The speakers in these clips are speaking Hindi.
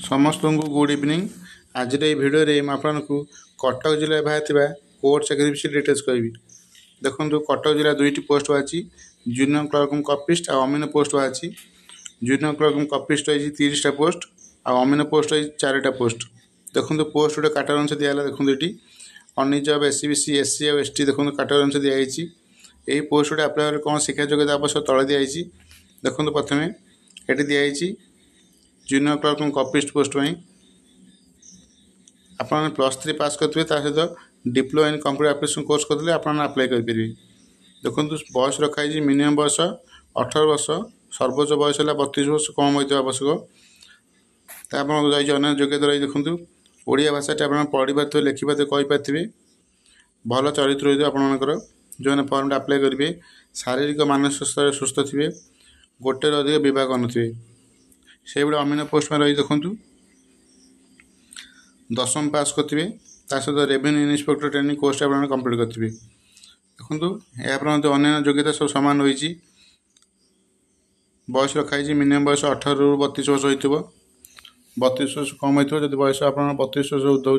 समस्त को गुड इवनिंग। आज भिडियो रे आपको कटक जिले बाहर कोर्ट चाकरी विषय डिटेल्स कहि। देखो कटक जिला दुईट पोस्ट बाहरी जूनियर क्लर्क कपिस्ट और अमीन पोस्ट बाहरी। जूनियर क्लर्क कपिस्ट रही 30टा पोस्ट और अमीन पोस्ट रही 4टा पोस्ट। देखो पोस्ट गोटे कैटेगरी अनुसार दिगला। देखो ये अनइज ऑफ एससीबीसी एससी और एसटी देखो कैटेगरी अनुसार दिखाई। यही पोस्ट गोटे आप्लाय कौन शिक्षा योग्यता आवश्यक तले दिखाई। देखो प्रथम ये दिखाई जूनियर क्लर्क कपिस्ट पोस्ट में आप +3 पास करेंगे सहित diploma in computer application course करते आप आप्लाय करेंगे। देखो बयस रखाई मिनिमम बयस 18 वर्ष, सर्वोच्च बयस है 32 वर्ष, कम होता आवश्यक। अन्य योग्यता रही देखो ओडिया भाषा आप पढ़ी पारे लिखिपारे कहीपारे भल चरित्र रही आपर जो फर्म आप्लाय करेंगे। शारीरिक मानसिक स्तर सुस्थ थे, गोटे अधिक विवाह करे से भाई अमीन पोस्ट में रही। देखो 10वीं पास करेंगे सहित रेवेन्यू इन्स्पेक्टर ट्रेनिंग कोर्स आप कंप्लीट करेंगे। देखो यापर अन्य योग्यता सब सामान रही। बयस रखाई मिनिमम बयस 18 ରୁ 32 वर्ष हो, 32 वर्ष कम हो जब बयस आप 32 वर्ष उर्ध्व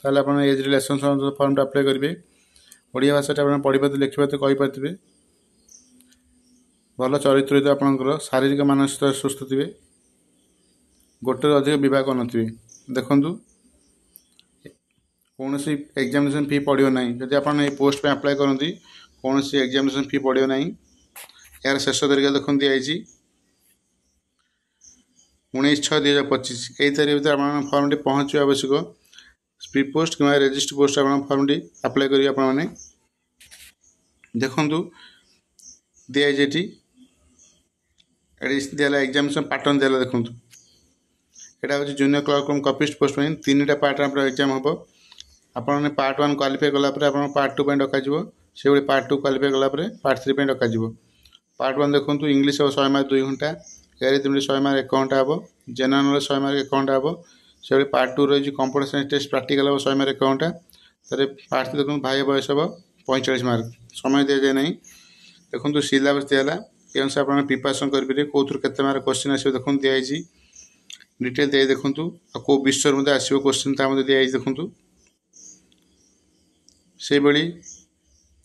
ताल आप एज रिलेक्शन फर्म आप्लाय करेंगे। ओडिया भाषा आप पढ़ी पारे लिखिपारे कहीपारे भल चरित्र रही आपंकर शारीरिक मानसिक सुस्थ थे, गोटे अधिक विवाह कर। देखु कौन सी एग्जामिनेशन फी पड़ो ना जब आप पोस्ट पे अप्लाई करती कौन सी एग्जामिनेशन फी पड़ो ना। यार शेष तारीख देखो दिखाई 19/6/2025 यही तारीख भर आप फर्म टी पहुँचे आवश्यक। स्पीड पोस्ट कि रजिस्टर पोस्ट आप फर्म टी अप्लाई करेंगे। आपने देखु दिखाई दिगला एग्जामिनेशन पैटर्न दिगला। देखो यहाँ हूँ जूनियर क्लर्क कपिस्ट पोस्ट में 3टा पार्ट एग्जाम हम। आपने पार्ट 1 क्वालिफाई कलापर आप पार्ट 2 डक से भाई पार्ट 2 क्वालिफाई कलापर पार्ट 3 डक। पार्ट 1 देखो इंग्लीश हम 100 मार्क 2 घंटा, गणित 100 मार्क 1 घंटा हम, जनरल नॉलेज 100 मार्क 1 घंटा हम। से भाई पार्ट 2 रही कंप्यूटर साइंस टेस्ट प्रैक्टिकल हम 100 मार्क 1 घंटा। तारे पार्ट 3 देखो भाई बयस हम 45 मार्क, समय दि जाए ना। देखो सिलेबस दिगला ये अनुसार आप प्रिपेरेसन करेंगे कौन के मार्क क्वेश्चन आस। देखो दिखाई डिटेल दिखाई देखूँ कौ विषय मध्य आसो क्वेश्चन दिखाई। देखूँ से भाई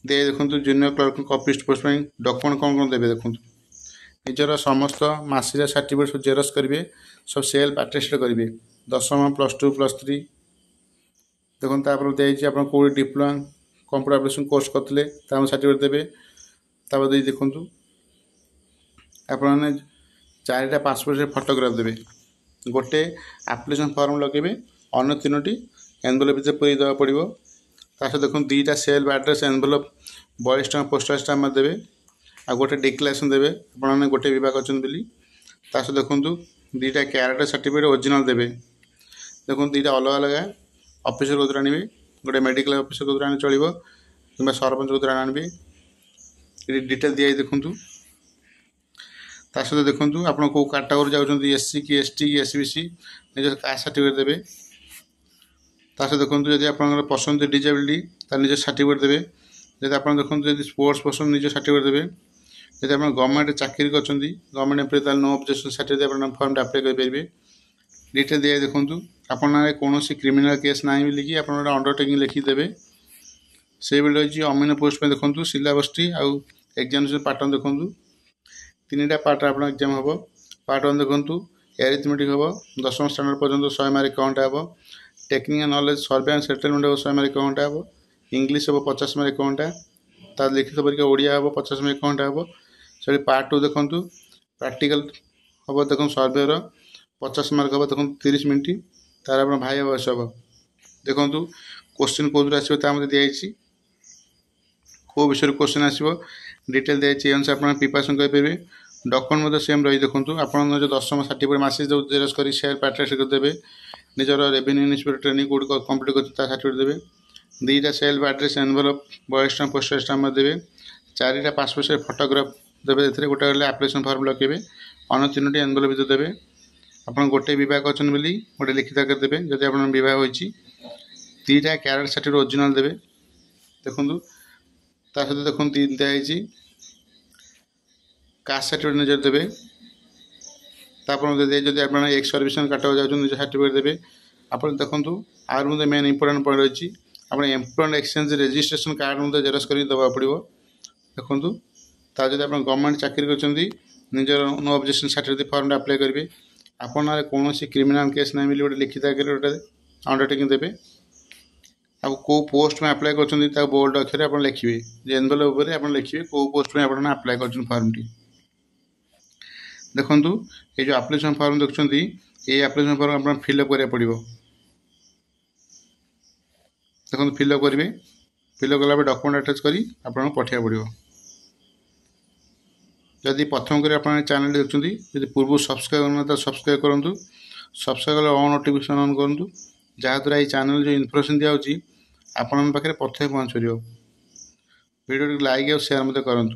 दे देखो जूनियर क्लर्क कपिस्ट पोस्ट में डॉक्यूमेंट कौन कौन देवे। देखो निजर समस्त मासिक सर्टिफिकेट सब जेरक्स करेंगे, सब सेल्फ अटेस्टेड करेंगे 10वीं +2 +3। देखो दिखाई आप कौन डिप्लोमा कंप्यूटर एप्लिकेशन कोर्स करते सर्टिफिकेट देवे। देखो आपने 4टा पासपोर्ट फोटोग्राफ देवे, गोटे एप्लिकेशन फॉर्म लगे, अन्य 3टी एनवेलप पूरी देवा पड़ो। ताकि देखो 2टा सेल्फ एड्रेस एनवेलप 42 टଙ୍କା पोस्टाल स्टाम्प देवे आ गोटे डिक्लेरेशन देवे आपने गोटे विवाह कर। देखो 2टा कैरेक्टर सर्टिफिकेट ओरिजिनल देवे। देखो 2टा अलग अलग ऑफिसर को आने, गोटे मेडिकल ऑफिसर को आने चलो कि सरपंच को आने डिटेल दिखाई। देखूँ सहित देखूँ आप कौ कैटेगरी जाऊँगी एससी कि एसटी कि एसबीसी निज कास्ट सर्टिफिकेट देवे। सहित देखो जब आप पसंद डिजेबिलिटी निज सर्टिफिकेट देवे। जब आप देखो जब स्पोर्ट्स पसंद निज सर्टिफिकेट देवे। जब आप गवर्नमेंट चाकरी कर government employ no objection certificate आप फॉर्म अप्लाई करेंगे। डिटेल दिखाई देखूँ आपन कौन क्रिमिनल केस ना बोलिकी आप अंडरटेकिंग लिखिदेवे। से रही अमीन पोस्ट में देखूँ सिलेबस टी आउ एग्जामिनेशन पैटर्न देखूँ 3टा पार्ट आप एग्जाम हम। पार्ट 1 देखूँ एरिथमेटिक हम 10वीं स्टैंडर्ड पर्यंत 100 मार्क 1 घंटा हम, technical knowledge survey and settlement हम 100 मार्क 1 घंटा हम, इंग्लीश हम 50 मार्क 1 घंटा, तार लिखित परीक्षा ओडिया हम 50 मार्क 1 घंटा हम। से पार्ट 2 देखूँ प्रैक्टिकल हम देखो सर्वे 50 मार्क हम, देखो 30 मिनट तार आप भाई बयस हम। देखो क्वेश्चन कौन आसो दिखाई कौ विषय क्वेश्चन आसो डिटेल दिखाई अनुसार आप प्रिपेरेसन करेंगे। डॉक्यूमेंट सेम रही। देखो आप जो 10वीं सर्टिफिकेट मासिक जो जेरक्स कर सेल्फ अटेस्टेड देवे, निजर रेवेन्यू इन्स्पेक्टर ट्रेनिंग कौट कंप्लीट कर सर्टिफिकेट देवे। 2टा सेल्फ एड्रेस एनवेलप 42 टଙ୍କା पोस्टाल स्टाम्प देवे। 4टा पासपोर्ट साइज फोटोग्राफ देवे। गोटे एप्लिकेशन फॉर्म लगे, अन्य 3टी एनवेलप देवे। आप गोटे बह कर गोटे लिखित आकार देवे जब आप बह हो। 2टा कैरेक्टर सर्टिफिकेट ओरिजिनल देवे। देखूँ सहित देखो दिखाई कास्ट सर्टिफिकेट निजर देवे। तापर जदि आप एक्स सर्विस काटा जाऊँ निज सर्टिफिकेट देवे आप देखो आर मध्य मेन इंपोर्टाट पॉइंट रही आप एम्प्लॉयमेंट एक्सचेंज रेजिस्ट्रेशन कार्ड मध्य जेरक्स कर देवा पड़ो देखूँ ता जब आप गवर्नमेंट चाकरी कर निजर no objection certificate form apply करेंगे आपन कौन क्रिमिनाल केस ना मिले गोटे लिखित आगे गोटे अंडरटेकिंग देवे आप कौ पोस्ट में अप्लाई कर बोल्ड अक्षर आप लिखिए एनवेलप आप लिखिए कौ पोस्ट में आप अप्लाई कर फॉर्म टी देखु ये जो एप्लिकेशन फॉर्म देखुं ये एप्लिकेशन फॉर्म आप फिलअप करा पड़ो देखो फिलअप करेंगे फिलअप कला डॉक्यूमेंट अटैच करी आपको पठा पड़ो जदि प्रथम कर आप चैनल देखुं जब पूर्व सब्सक्राइब करना तो सब्सक्राइब करूँ सब्सक्राइब कले ऑन नोटिफिकेशन ऑन करूँ जहाँद्वारा ये चैनल जो इनफॉरमेशन दिखाई आपण पाखे प्रथम पहुँच पार वीडियो लाइक और शेयर मत करूँ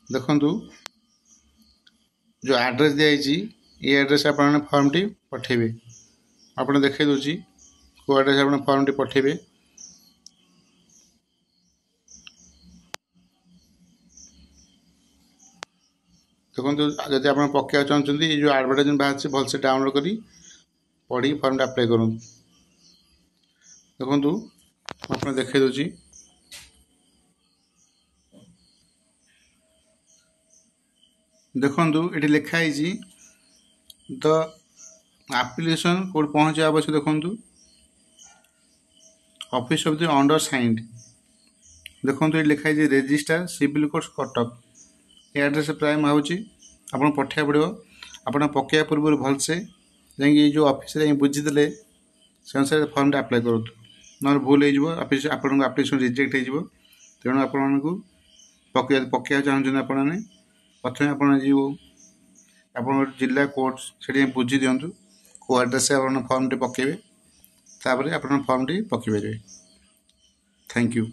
देखु जो एड्रेस दिखाई ये एड्रेस आप फॉर्म टी पठेबे आप देखे दूसरी को एड्रेस आप फॉर्म टी पठेबे देखो जब आप पकड़ा चाहते ये जो एडवर्टाइजमेंट बाहर भलसे डाउनलोड करी पढ़ी फॉर्म अप्लाई करूँ देखु आप देखे दूसरी देखु ये लिखाई द एप्लिकेशन कौट पहुँचे आवश्यक देखु office of the under signed देखो ये लिखाई रजिस्ट्रार सिविल कोर्ट कटक ये एड्रेस प्राय भावी आप पठा पड़ो आप पकड़ा पूर्व भलसे जा जो ऑफिस बुझीदे से अनुसार फॉर्म अप्लाई करूँ ना भूल हो आप्लिकेशन रिजेक्ट हो तेणु आपको पकड़ा चाहते आपने प्रथम आप जिला कोर्ट से बुझी दिंतु को एड्रेस आप फॉर्म टी पकेबे तापर आप फॉर्म टी पकई पारे थैंक यू।